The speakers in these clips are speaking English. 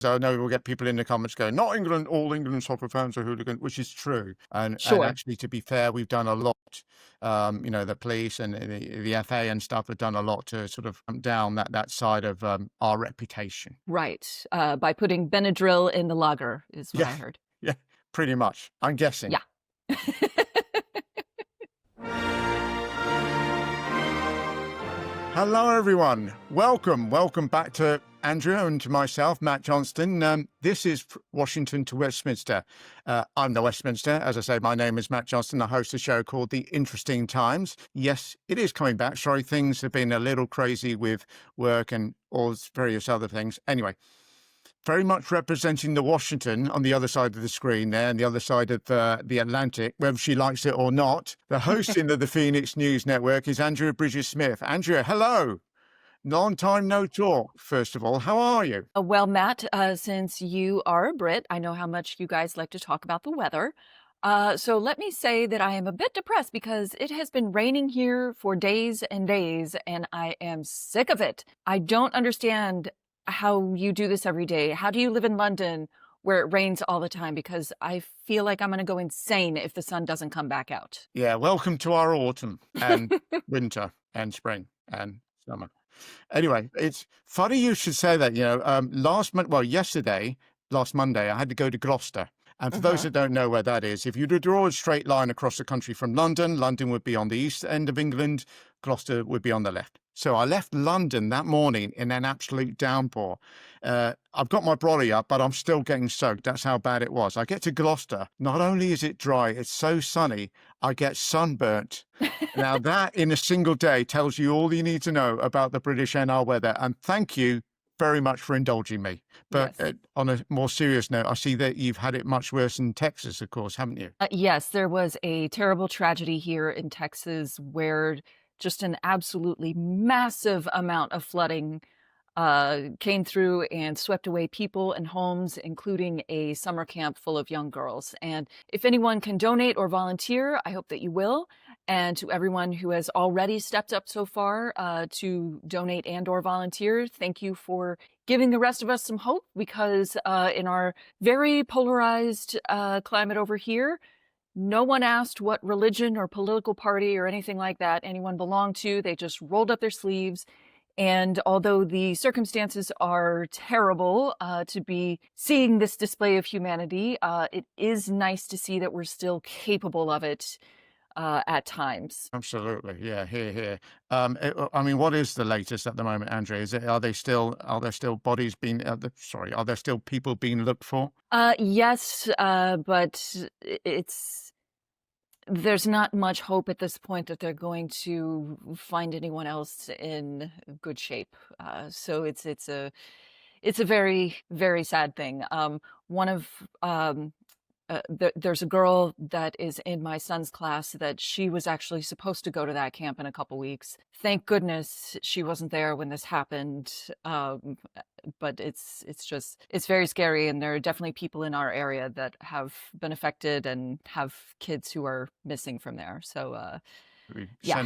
So I know we'll get people in the comments going, not England, all England soccer fans are hooligans, which is true. And Sure. actually, to be fair, we've done a lot. The police and the FA and stuff have done a lot to sort of down that side of our reputation. Right. By putting Benadryl in the lager is what Yeah, I heard. yeah, pretty much. I'm guessing. Yeah. Hello, everyone. Welcome back to Andrew and to myself, Matt Johnston. This is Washington to Westminster. I'm the Westminster. As I say, my name is Matt Johnston. I host a show called The Interesting Times. Yes, it is coming back. Sorry, things have been a little crazy with work and all various other things. Anyway, very much representing the Washington on the other side of the screen there, and the other side of the Atlantic, whether she likes it or not. The hosting of the Phoenix News Network is Andrea Bridges-Smith. Andrea, hello. Long time no talk, first of all. How are you? Well, Matt, since you are a Brit, I know how much you guys like to talk about the weather. So let me say that I am a bit depressed because it has been raining here for days and days, and I am sick of it. I don't understand how you do this every day. How do you live in London where it rains all the time? Because I feel like I'm going to go insane if the sun doesn't come back out. Yeah, welcome to our autumn and winter and spring and summer. Anyway, it's funny you should say that. Yesterday, last Monday, I had to go to Gloucester. And for those that don't know where that is, if you draw a straight line across the country from London, London would be on the east end of England, Gloucester would be on the left. So I left London that morning in an absolute downpour. I've got my brolly up, but I'm still getting soaked. That's how bad it was. I get to Gloucester. Not only is it dry, it's so sunny, I get sunburnt. Now that in a single day tells you all you need to know about the British NR weather. And thank you very much for indulging me. But Yes. on a more serious note, I see that you've had it much worse in Texas, of course, haven't you? Yes, there was a terrible tragedy here in Texas where just an absolutely massive amount of flooding came through and swept away people and homes, including a summer camp full of young girls. And if anyone can donate or volunteer, I hope that you will. And to everyone who has already stepped up so far to donate and or volunteer, thank you for giving the rest of us some hope, because in our very polarized climate over here, no one asked what religion or political party or anything like that anyone belonged to. They just rolled up their sleeves. And although the circumstances are terrible to be seeing this display of humanity, it is nice to see that we're still capable of it at times. Absolutely. Yeah, here. What is the latest at the moment, Andrea? Are there still bodies being, are there still people being looked for? Yes, but there's not much hope at this point that they're going to find anyone else in good shape. So it's a very, very sad thing. There's a girl that is in my son's class that she was actually supposed to go to that camp in a couple weeks. Thank goodness she wasn't there when this happened. But it's very scary, and there are definitely people in our area that have been affected and have kids who are missing from there. So yeah,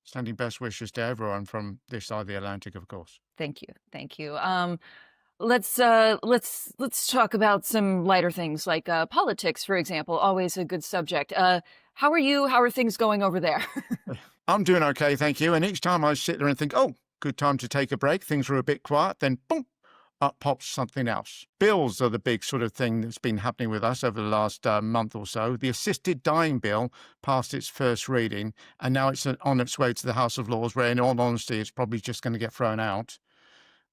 Sending best wishes to everyone from this side of the Atlantic, of course. thank you. Let's talk about some lighter things like politics, for example. Always a good subject. How are you? How are things going over there? I'm doing okay, thank you. And each time I sit there and think, oh, good time to take a break, things are a bit quiet, then boom, up pops something else. Bills are the big sort of thing that's been happening with us over the last month or so. The assisted dying bill passed its first reading, and now it's on its way to the House of Lords, where in all honesty, it's probably just going to get thrown out.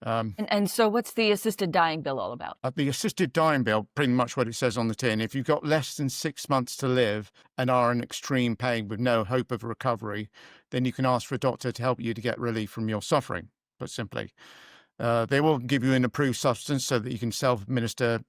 And so what's the assisted dying bill all about? The assisted dying bill, pretty much what it says on the tin, if you've got less than 6 months to live and are in extreme pain with no hope of recovery, then you can ask for a doctor to help you to get relief from your suffering, put simply. They will give you an approved substance so that you can self-administer,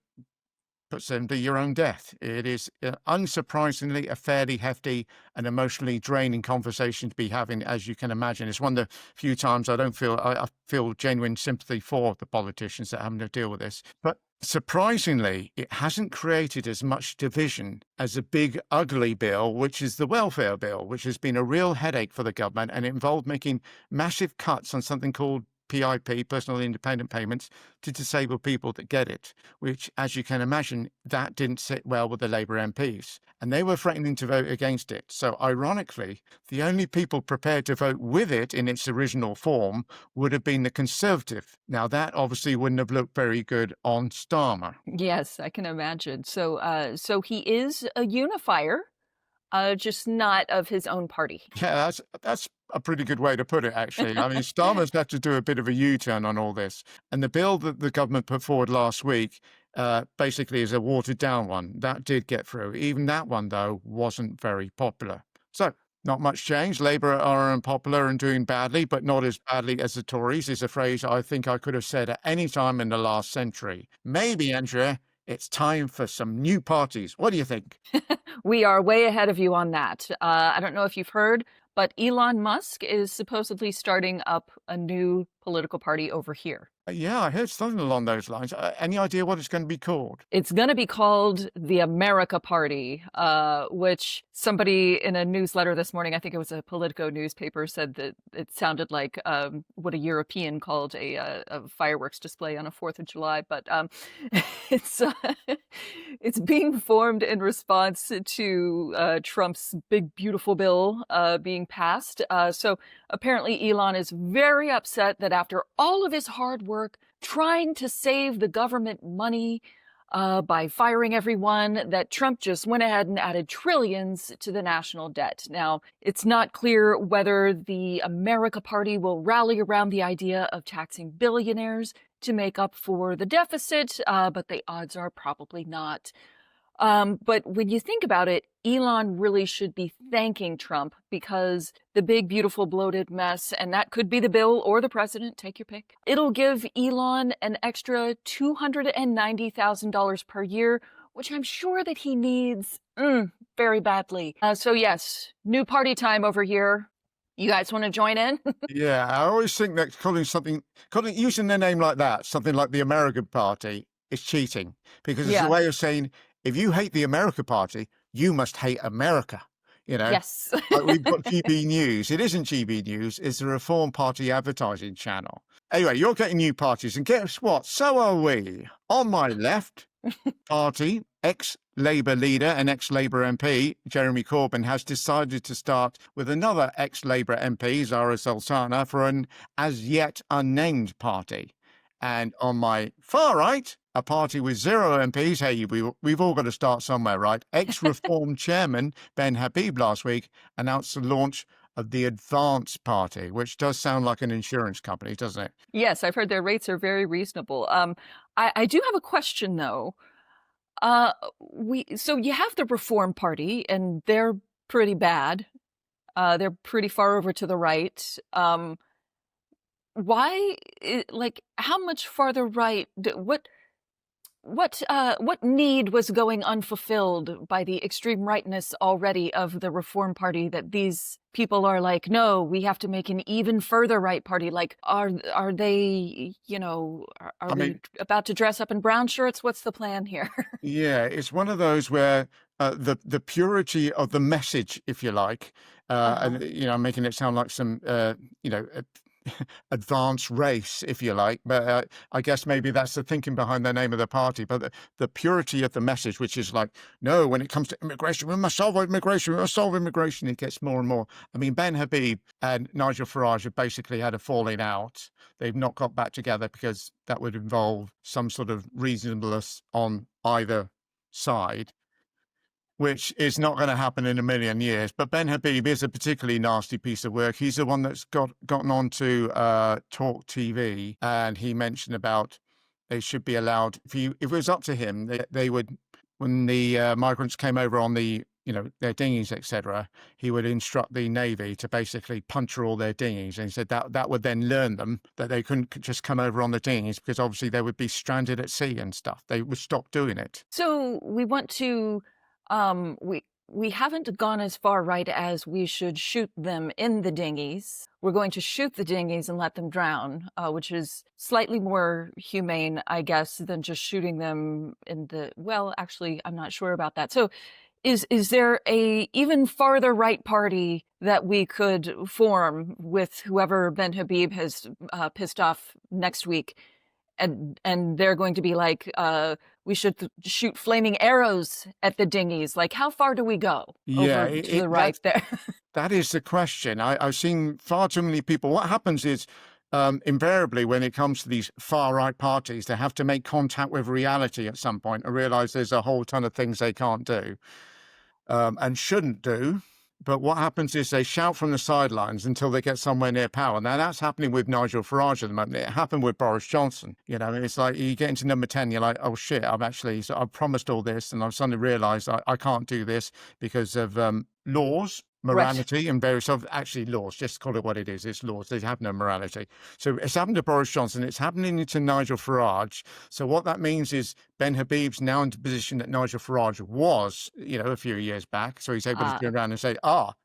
put simply, your own death. It is unsurprisingly a fairly hefty and emotionally draining conversation to be having, as you can imagine. It's one of the few times I feel genuine sympathy for the politicians that are having to deal with this. But surprisingly, it hasn't created as much division as a big, ugly bill, which is the welfare bill, which has been a real headache for the government and involved making massive cuts on something called PIP, personal independent payments, to disabled people that get it, which, as you can imagine, that didn't sit well with the Labour MPs. And they were threatening to vote against it. So ironically, the only people prepared to vote with it in its original form would have been the Conservative. Now, that obviously wouldn't have looked very good on Starmer. Yes, I can imagine. So he is a unifier, just not of his own party. Yeah, that's a pretty good way to put it, actually. I mean, Starmer's had to do a bit of a U-turn on all this. And the bill that the government put forward last week basically is a watered-down one. That did get through. Even that one, though, wasn't very popular. So, not much change. Labour are unpopular and doing badly, but not as badly as the Tories, is a phrase I think I could have said at any time in the last century. Maybe, Andrea, it's time for some new parties. What do you think? We are way ahead of you on that. I don't know if you've heard, but Elon Musk is supposedly starting up a new political party over here. Yeah, I heard something along those lines. Any idea what it's going to be called? It's going to be called the America Party, which somebody in a newsletter this morning, I think it was a Politico newspaper, said that it sounded like what a European called a fireworks display on a 4th of July. But it's it's being formed in response to Trump's big, beautiful bill being passed. So apparently Elon is very upset that after all of his hard work trying to save the government money by firing everyone, that Trump just went ahead and added trillions to the national debt. Now, it's not clear whether the America Party will rally around the idea of taxing billionaires to make up for the deficit, but the odds are probably not. But when you think about it, Elon really should be thanking Trump because the big, beautiful, bloated mess, and that could be the bill or the president, take your pick. It'll give Elon an extra $290,000 per year, which I'm sure that he needs very badly. So yes, new party time over here. You guys want to join in? Yeah, I always think that using their name like that, something like the American Party, is cheating because it's Yeah. a way of saying, if you hate the America Party, you must hate America. You know, Yes. like we've got GB News. It isn't GB News. It's the Reform Party advertising channel. Anyway, you're getting new parties, and guess what? So are we. On my left, party, ex-Labour leader and ex-Labour MP, Jeremy Corbyn, has decided to start with another ex-Labour MP, Zara Sultana, for an as-yet unnamed party. And on my far right, a party with 0 MPs. Hey, we've all got to start somewhere, right? Ex-Reform chairman Ben Habib last week announced the launch of the Advance Party, which does sound like an insurance company, doesn't it? Yes, I've heard their rates are very reasonable. I do have a question though. So you have the Reform Party, and they're pretty bad. They're pretty far over to the right. Why, like, how much farther right? What need was going unfulfilled by the extreme rightness already of the Reform Party that these people are like, no, we have to make an even further right party? Like, are they, are we about to dress up in brown shirts? What's the plan here? Yeah, it's one of those where the purity of the message, if you like, and I'm making it sound like some advanced race, if you like, but I guess maybe that's the thinking behind the name of the party. But the purity of the message, which is like, no, when it comes to immigration, we must solve immigration, we must solve immigration. It gets more and more. I mean, Ben Habib and Nigel Farage have basically had a falling out. They've not got back together because that would involve some sort of reasonableness on either side, which is not going to happen in a million years. But Ben Habib is a particularly nasty piece of work. He's the one that's gotten on to Talk TV, and he mentioned about they should be allowed, if it was up to him, they would, when the migrants came over on the, their dinghies, etc., he would instruct the Navy to basically puncture all their dinghies. And he said that would then learn them that they couldn't just come over on the dinghies because obviously they would be stranded at sea and stuff. They would stop doing it. So we want to... we haven't gone as far right as we should shoot them in the dinghies. We're going to shoot the dinghies and let them drown, which is slightly more humane, I guess, than just shooting them in the... Well, actually, I'm not sure about that. So is there a even farther right party that we could form with whoever Ben Habib has pissed off next week. And they're going to be like, we should shoot flaming arrows at the dinghies. Like, how far do we go Yeah, over to the right there? that is the question. I've seen far too many people. What happens is, invariably, when it comes to these far-right parties, they have to make contact with reality at some point and realize there's a whole ton of things they can't do and shouldn't do. But what happens is they shout from the sidelines until they get somewhere near power. Now, that's happening with Nigel Farage at the moment. It happened with Boris Johnson. You know, it's like you get into number 10, you're like, oh, shit, I've promised all this, and I've suddenly realized I can't do this because of laws, Right. morality, and various other, actually laws, just call it what it is. It's laws. They have no morality. So it's happened to Boris Johnson. It's happening to Nigel Farage. So what that means is Ben Habib's now in the position that Nigel Farage was, a few years back. So he's able to turn around and say,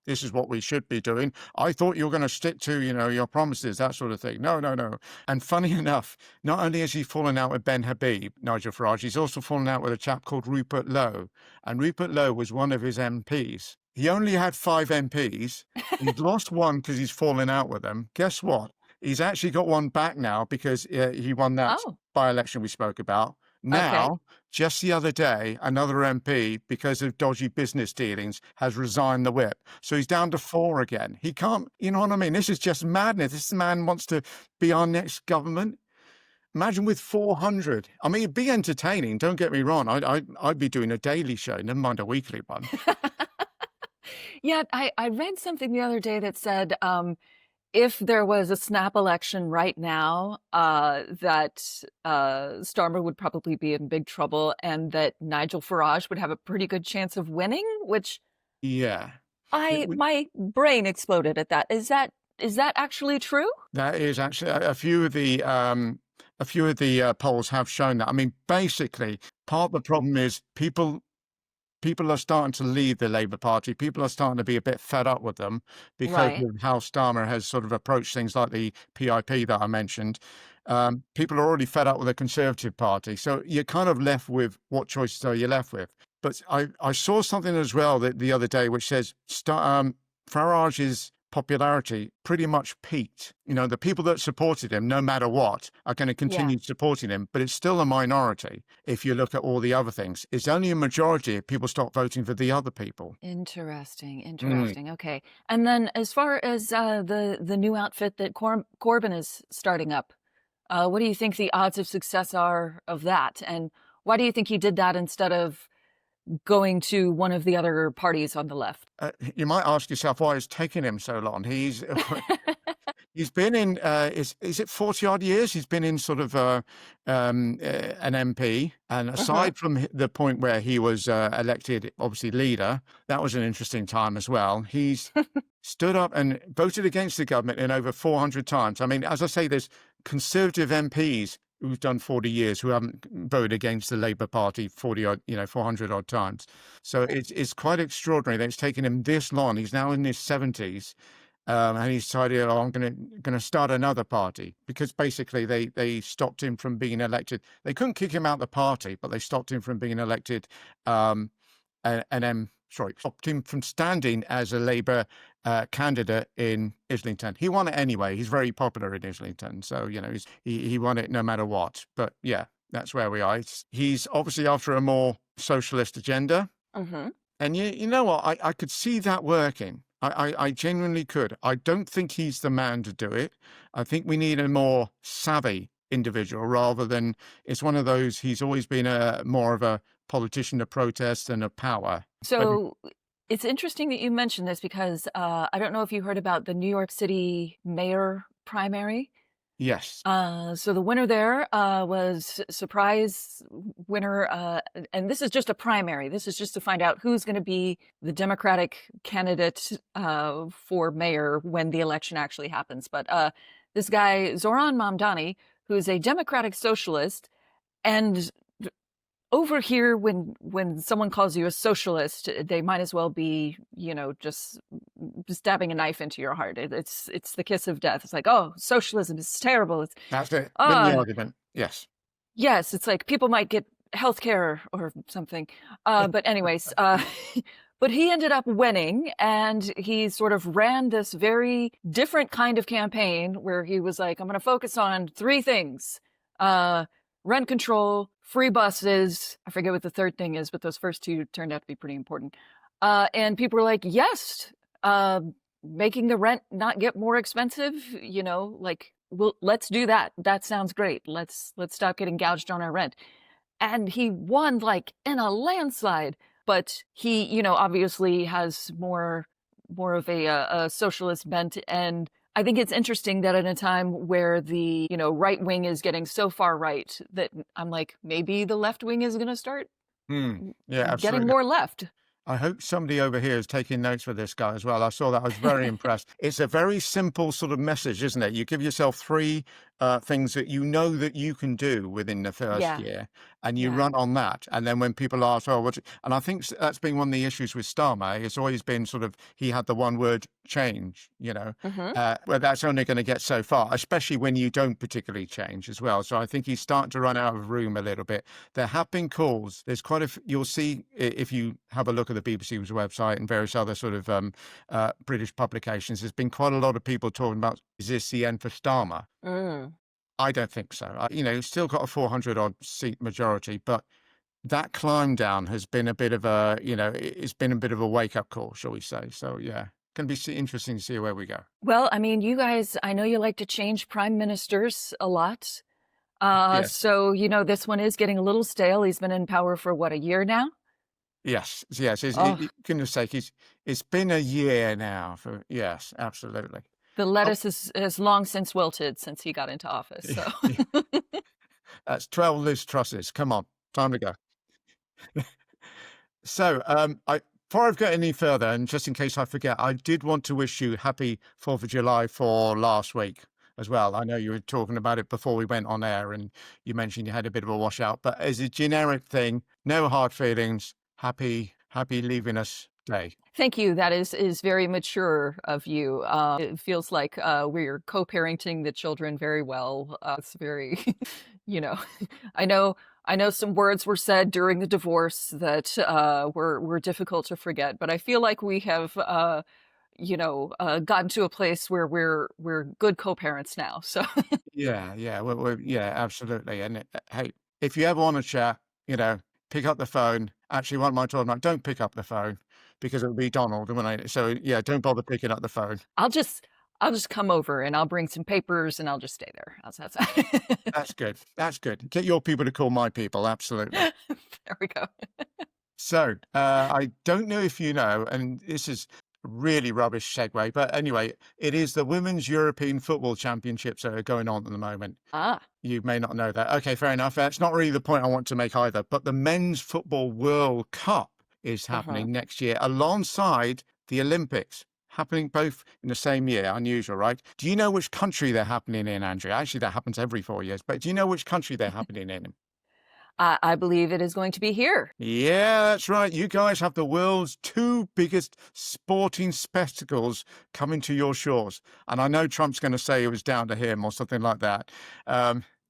this is what we should be doing. I thought you were going to stick to, your promises, that sort of thing. No. And funny enough, not only has he fallen out with Ben Habib, Nigel Farage, he's also fallen out with a chap called Rupert Lowe. And Rupert Lowe was one of his MPs. He only had 5 MPs. He's lost one because he's fallen out with them. Guess what? He's actually got one back now because he won that by-election we spoke about. Now, just the other day, another MP, because of dodgy business dealings, has resigned the whip. So he's down to 4 again. He can't, you know what I mean? This is just madness. This man wants to be our next government. Imagine with 400. I mean, it'd be entertaining. Don't get me wrong. I'd be doing a daily show, never mind a weekly one. Yeah, I read something the other day that said if there was a snap election right now, that Starmer would probably be in big trouble, and that Nigel Farage would have a pretty good chance of winning, which Yeah. my brain exploded at that. Is that actually true? That is actually a few of the polls have shown that. I mean, basically, part of the problem is people are starting to leave the Labour Party. People are starting to be a bit fed up with them because of how Starmer has sort of approached things like the PIP that I mentioned. People are already fed up with the Conservative Party. So you're kind of left with what choices are you left with? But I saw something as well the other day which says Farage's popularity pretty much peaked. The people that supported him, no matter what, are going to continue supporting him, but it's still a minority. If you look at all the other things, it's only a majority if people stop voting for the other people. Interesting. Okay. And then as far as the new outfit that Corbyn is starting up, what do you think the odds of success are of that? And why do you think he did that instead of going to one of the other parties on the left? You might ask yourself why it's taken him so long. He's been in is it 40 odd years? He's been in sort of an MP, and aside from the point where he was elected, obviously leader, that was an interesting time as well. He's stood up and voted against the government in over 400 times. I mean, as I say, there's Conservative MPs who've done 40 years who haven't voted against the Labour Party 400 odd times. So it's quite extraordinary that it's taken him this long. He's now in his 70s, and he's decided, I'm going to start another party, because basically they stopped him from being elected. They couldn't kick him out of the party, but they stopped him from being elected, stopped him from standing as a Labour candidate in Islington. He won it anyway. He's very popular in Islington. So, he won it no matter what. But yeah, that's where we are. He's obviously after a more socialist agenda. And you know what? I could see that working. I genuinely could. I don't think he's the man to do it. I think we need a more savvy individual rather than, it's one of those, he's always been more of a politician of protest and of power. So it's interesting that you mentioned this because I don't know if you heard about the New York City mayor primary. Yes. So the winner there was surprise winner. And this is just a primary. This is just to find out who's going to be the Democratic candidate for mayor when the election actually happens. But this guy, Zoran Mamdani, who's a Democratic socialist, and over here, when someone calls you a socialist, they might as well be, just stabbing a knife into your heart. It's the kiss of death. It's like, oh, socialism is terrible. That's the argument. Yes. Yes, it's like people might get healthcare or something. But anyways, But he ended up winning, and he sort of ran this very different kind of campaign where he was like, I'm going to focus on three things: rent control, free buses. I forget what the third thing is, but those first two turned out to be pretty important. And people were like, yes, making the rent not get more expensive, let's do that. That sounds great. Let's stop getting gouged on our rent. And he won like in a landslide. But he, obviously has more of a socialist bent. And I think it's interesting that at a time where the, right wing is getting so far right that I'm like, maybe the left wing is going to start Yeah, getting absolutely. more left. I hope somebody over here is taking notes for this guy as well. I saw that. I was very impressed. It's a very simple sort of message, isn't it? You give yourself three things that you know that you can do within the first Yeah. year, and you Yeah. run on that. And then when people ask, oh, what's it? And I think that's been one of the issues with Starmer. It's always been sort of, he had the one word change, but that's only going to get so far, especially when you don't particularly change as well. So I think he's starting to run out of room a little bit. There have been calls. There's quite you'll see if you have a look at the BBC's website and various other sort of British publications, there's been quite a lot of people talking about, is this the end for Starmer? I don't think so. Still got a 400 odd seat majority, but that climb down has been a bit of a, it's been a bit of a wake up call, shall we say. So yeah, going to be interesting to see where we go. Well, I mean, you guys, I know you like to change prime ministers a lot. Yes. So, this one is getting a little stale. He's been in power for what, a year now? Yes. Oh. Goodness sake, it's been a year now yes, absolutely. The lettuce has long since wilted since he got into office. So That's 12 Liz Trusses. Come on, time to go. So, before I go any further, and just in case I forget, I did want to wish you happy 4th of July for last week as well. I know you were talking about it before we went on air, and you mentioned you had a bit of a washout, but as a generic thing, no hard feelings. Happy leaving us day. Thank you. That is very mature of you. It feels like we're co-parenting the children very well. It's very, I know some words were said during the divorce that were difficult to forget, but I feel like we have, gotten to a place where we're good co-parents now. So Yeah, yeah, absolutely. And hey, if you ever want to chat, pick up the phone. Actually, what am I talking about? Don't pick up the phone because it'll be Donald. So yeah, don't bother picking up the phone. I'll just come over and I'll bring some papers and I'll just stay there. How's that sound? That's good. That's good. Get your people to call my people. Absolutely. There we go. So I don't know if you know, and this is really rubbish segue, but anyway, it is the Women's European Football Championships that are going on at the moment. You may not know that. Okay, fair enough. That's not really the point I want to make either, but the Men's Football World Cup is happening next year alongside the Olympics, happening both in the same year. Unusual, right? Do you know which country they're happening in, Andrea? Actually, that happens every 4 years, but do you know which country they're happening in? I believe it is going to be here. Yeah, that's right. You guys have the world's two biggest sporting spectacles coming to your shores. And I know Trump's going to say it was down to him or something like that.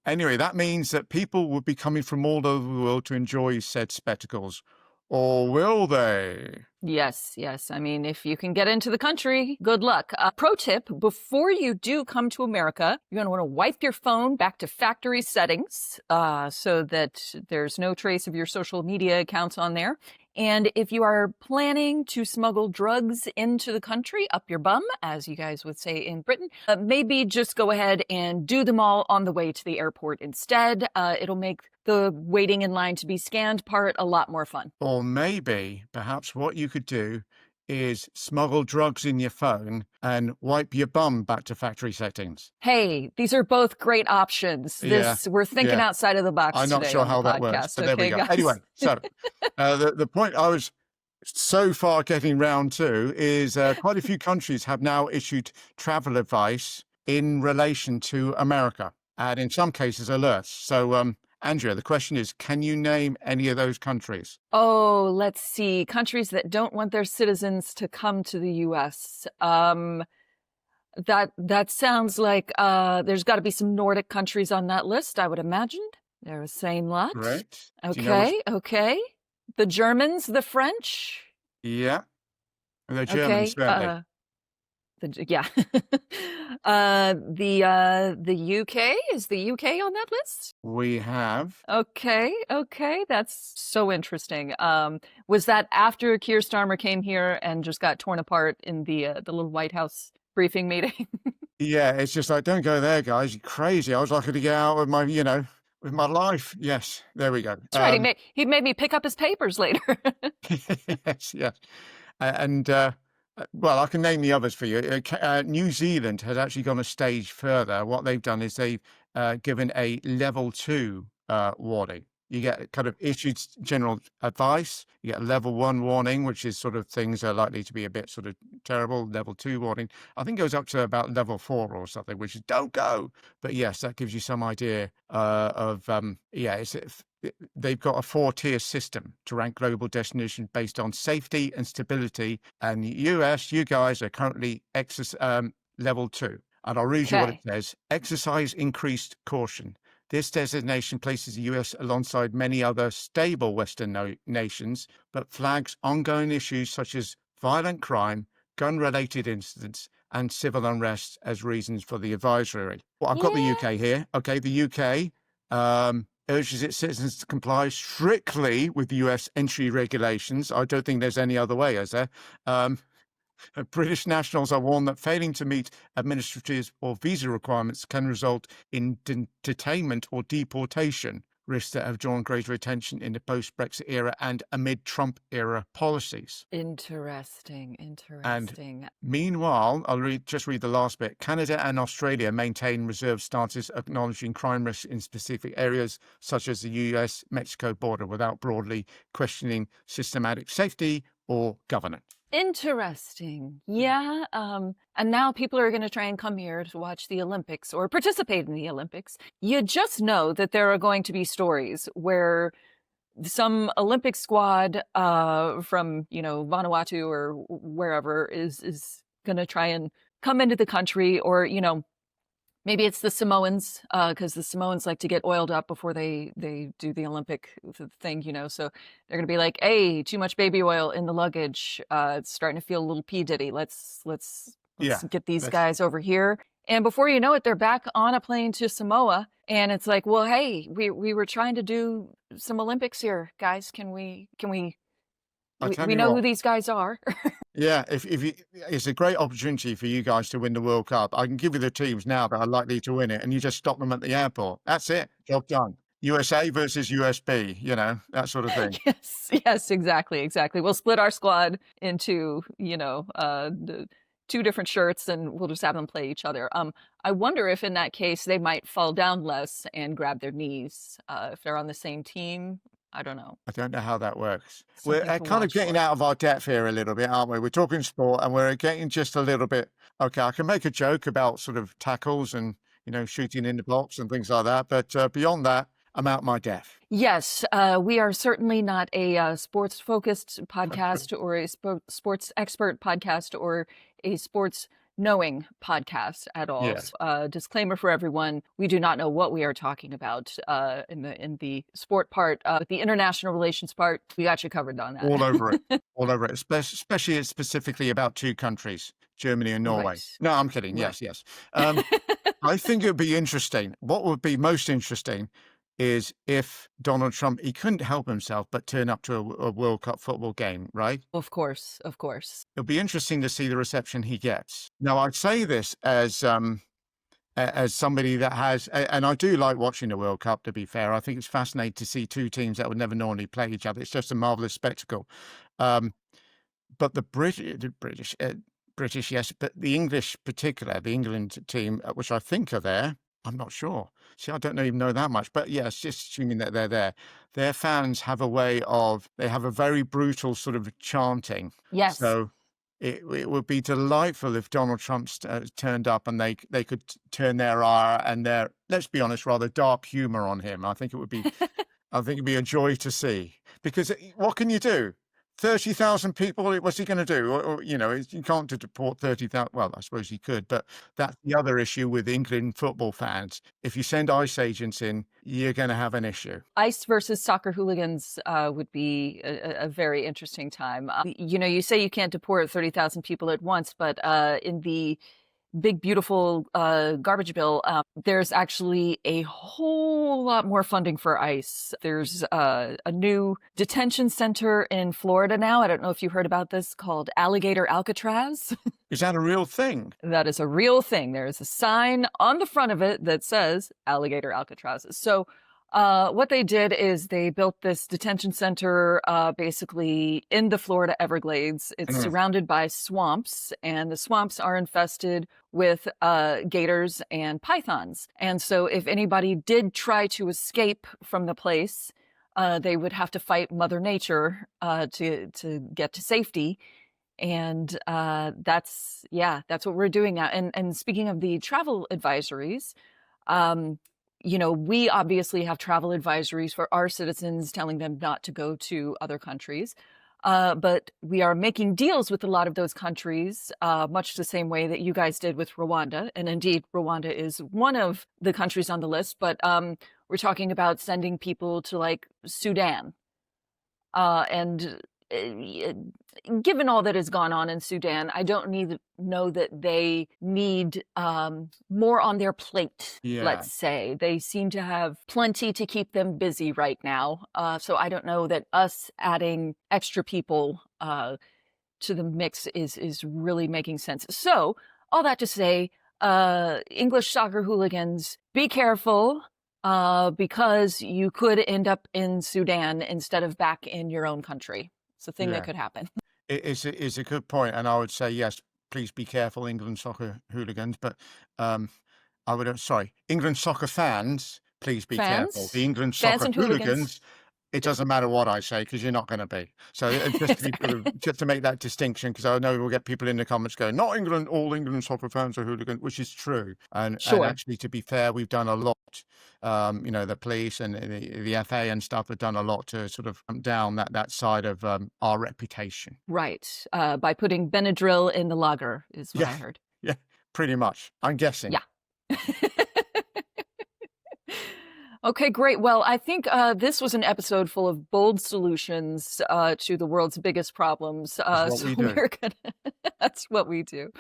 Anyway, that means that people will be coming from all over the world to enjoy said spectacles. Or will they? Yes. I mean, if you can get into the country, good luck. Pro tip, before you do come to America, you're going to want to wipe your phone back to factory settings so that there's no trace of your social media accounts on there. And if you are planning to smuggle drugs into the country, up your bum, as you guys would say in Britain, maybe just go ahead and do them all on the way to the airport instead. It'll make the waiting in line to be scanned part a lot more fun. Or maybe, perhaps what you could do is smuggle drugs in your phone and wipe your bum back to factory settings. Hey, these are both great options. We're thinking outside of the box. I'm not sure how that works, but there we go. Guys. Anyway, so the point I was so far getting round to is quite a few countries have now issued travel advice in relation to America, and in some cases alerts. So Andrea, the question is, can you name any of those countries? Oh, let's see. Countries that don't want their citizens to come to the U.S. That sounds like there's got to be some Nordic countries on that list, I would imagine. They're the same lot. Right. Okay. The Germans, the French. Yeah, the Germans Okay. certainly. Yeah. The UK, is the UK on that list? We have. Okay, okay, that's so interesting. Was that after Keir Starmer came here and just got torn apart in the little White House briefing meeting? Yeah, it's just like, don't go there, guys. You're crazy. I was lucky to get out with with my life. Yes, there we go. That's right. He made me pick up his papers later. Yes, yes. And well, I can name the others for you. New Zealand has actually gone a stage further. What they've done is they've given a level 2 warning. You get kind of issued general advice. You get a level 1 warning, which is sort of things are likely to be a bit sort of terrible. Level 2 warning, I think, goes up to about level 4 or something, which is don't go. But yes, that gives you some idea of yeah. They've got a 4-tier system to rank global destinations based on safety and stability. And the US, you guys are currently level 2. And I'll read you what it Okay. says. Exercise increased caution. This designation places the US alongside many other stable Western nations, but flags ongoing issues such as violent crime, gun-related incidents, and civil unrest as reasons for the advisory. Well, I've got the Yeah. UK here. Okay, the UK urges its citizens to comply strictly with US entry regulations. I don't think there's any other way, is there? British nationals are warned that failing to meet administrative or visa requirements can result in detainment or deportation, risks that have drawn greater attention in the post-Brexit era and amid Trump-era policies. Interesting, And interesting. meanwhile, just read the last bit. Canada and Australia maintain reserve stances, acknowledging crime risks in specific areas, such as the US-Mexico border, without broadly questioning systematic safety or governance. Interesting. Yeah. And now people are going to try and come here to watch the Olympics or participate in the Olympics. You just know that there are going to be stories where some Olympic squad from, Vanuatu or wherever is going to try and come into the country, or, maybe it's the Samoans, because the Samoans like to get oiled up before they do the Olympic thing, so they're gonna be like, hey, too much baby oil in the luggage, it's starting to feel a little P Diddy, let's Yeah, get these that's guys over here. And before you know it, they're back on a plane to Samoa, and it's like, well, hey, we were trying to do some Olympics here, guys. I tell We you know who what. these guys are. Yeah, if you, it's a great opportunity for you guys to win the World Cup. I can give you the teams now that are likely to win it, and you just stop them at the airport. That's it. Job done. USA versus USB, that sort of thing. Yes, exactly. We'll split our squad into, two different shirts, and we'll just have them play each other. I wonder if in that case they might fall down less and grab their knees if they're on the same team. I don't know. I don't know how that works. Something We're to kind of watch getting for. out of our depth here a little bit, aren't we? We're talking sport, and we're getting just a little bit. Okay, I can make a joke about sort of tackles and shooting in the box and things like that, but beyond that, I'm out my depth. Yes, we are certainly not a sports-focused podcast or a sports expert podcast or a sports knowing podcast at all. Yeah, Disclaimer for everyone: we do not know what we are talking about in the sport part. But the international relations part, we got you covered on all over it, that. all over it. Especially specifically about 2 countries, Germany and Norway. Right, No, I'm kidding. right. Yes, yes. I think it would be interesting. What would be most interesting is if Donald Trump, he couldn't help himself but turn up to a World Cup football game, right? Of course, of course. It'll be interesting to see the reception he gets. Now, I say this as somebody that has, and I do like watching the World Cup, to be fair. I think it's fascinating to see 2 teams that would never normally play each other. It's just a marvelous spectacle. But the British, yes, but the English particular, the England team, which I think are there, I'm not sure. See, I don't even know that much, but yes, just assuming that they're there, their fans have a way of, they have a very brutal sort of chanting. Yes. So it would be delightful if Donald Trump turned up and they could turn their ire and their, let's be honest, rather dark humor on him. I think it'd be a joy to see, because what can you do? 30,000 people, what's he going to do? You know, you can't deport 30,000. Well, I suppose he could, but that's the other issue with England football fans. If you send ICE agents in, you're going to have an issue. ICE versus soccer hooligans would be a very interesting time. You know, you say you can't deport 30,000 people at once, but in the big, beautiful garbage bill, there's actually a whole lot more funding for ICE. There's a new detention center in Florida now. I don't know if you heard about this, called Alligator Alcatraz. Is that a real thing? That is a real thing. There's a sign on the front of it that says Alligator Alcatraz. So what they did is they built this detention center basically in the Florida Everglades. It's surrounded by swamps, and the swamps are infested with gators and pythons. And so if anybody did try to escape from the place, they would have to fight Mother Nature to get to safety. And that's what we're doing now. And speaking of the travel advisories, you know, we obviously have travel advisories for our citizens telling them not to go to other countries. But we are making deals with a lot of those countries, much the same way that you guys did with Rwanda. And indeed, Rwanda is one of the countries on the list. But we're talking about sending people to like Sudan. And given all that has gone on in Sudan, I don't know that they need more on their plate, let's say. They seem to have plenty to keep them busy right now. So I don't know that us adding extra people to the mix is really making sense. So all that to say, English soccer hooligans, be careful. Because you could end up in Sudan instead of back in your own country. It's a thing that could happen. It's a good point, and I would say yes. Please be careful, England soccer hooligans. But England soccer fans. Please be careful. The England soccer hooligans. It doesn't matter what I say because you're not going to be. So just to make that distinction, because I know we'll get people in the comments going, not England, all England soccer fans are hooligans, which is true. And actually, to be fair, we've done a lot. You know, the police and the FA and stuff have done a lot to sort of down that side of our reputation. Right. By putting Benadryl in the lager is what I heard. Yeah, pretty much. I'm guessing. Yeah. Okay, great. Well, I think this was an episode full of bold solutions to the world's biggest problems. That's what we do. That's what we do.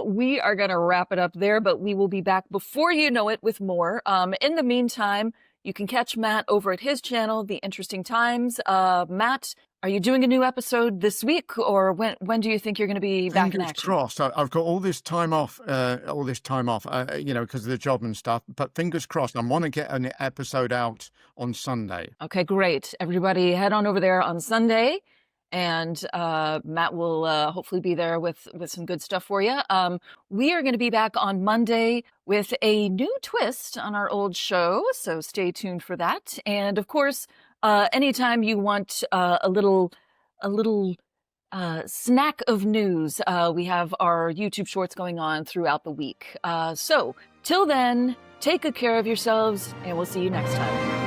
We are going to wrap it up there, but we will be back before you know it with more. In the meantime, you can catch Matt over at his channel, The Interesting Times. Matt, are you doing a new episode this week, or when do you think you're going to be back in action? Fingers crossed. I've got all this time off, you know, because of the job and stuff. But fingers crossed, I want to get an episode out on Sunday. Okay, great. Everybody head on over there on Sunday, and Matt will hopefully be there with some good stuff for you. We are going to be back on Monday with a new twist on our old show, so stay tuned for that. And of course, anytime you want a little snack of news, we have our YouTube shorts going on throughout the week. So till then, take good care of yourselves, and we'll see you next time.